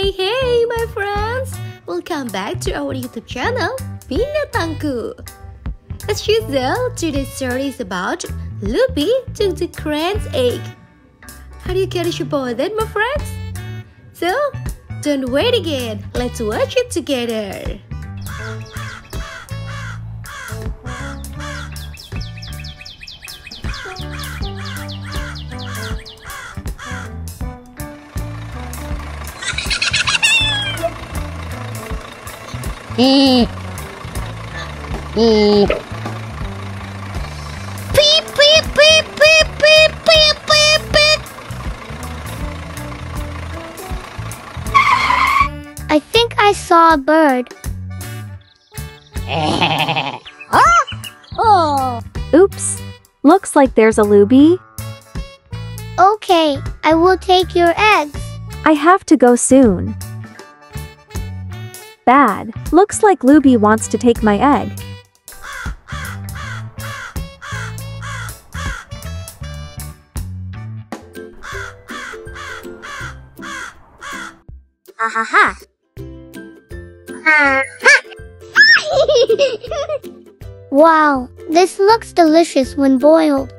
Hey my friends, welcome back to our YouTube channel Binatangku. As usual, today's story is about Luby took the crane's egg. Are you curious about that, my friends? So, don't wait again, let's watch it together. Beep, beep, beep, beep, beep, beep, beep, beep, beep. I think I saw a bird. Huh? Oh. Oops, looks like there's a Luby. Okay, I will take your eggs. I have to go soon. Bad, looks like Luby wants to take my egg. Ha. Wow, this looks delicious when boiled.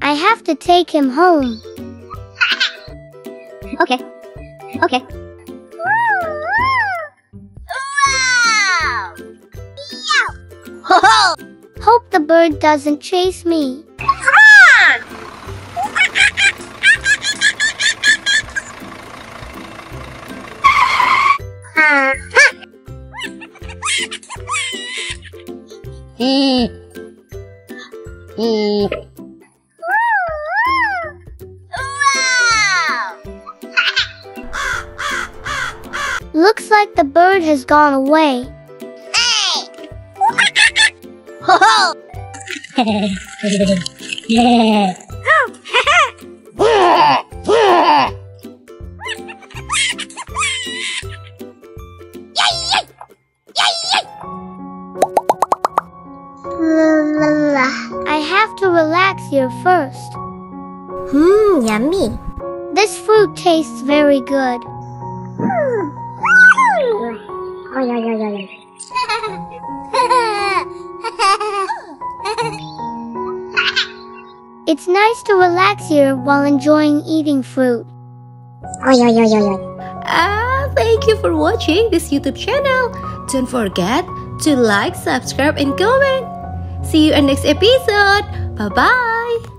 I have to take him home. Okay. Wow! Hope the bird doesn't chase me. Looks like the bird has gone away. I have to relax here first. Yummy. This fruit tastes very good. It's nice to relax here while enjoying eating fruit. Thank you for watching this YouTube channel. Don't forget to like, subscribe, and comment. See you in next episode. Bye-bye.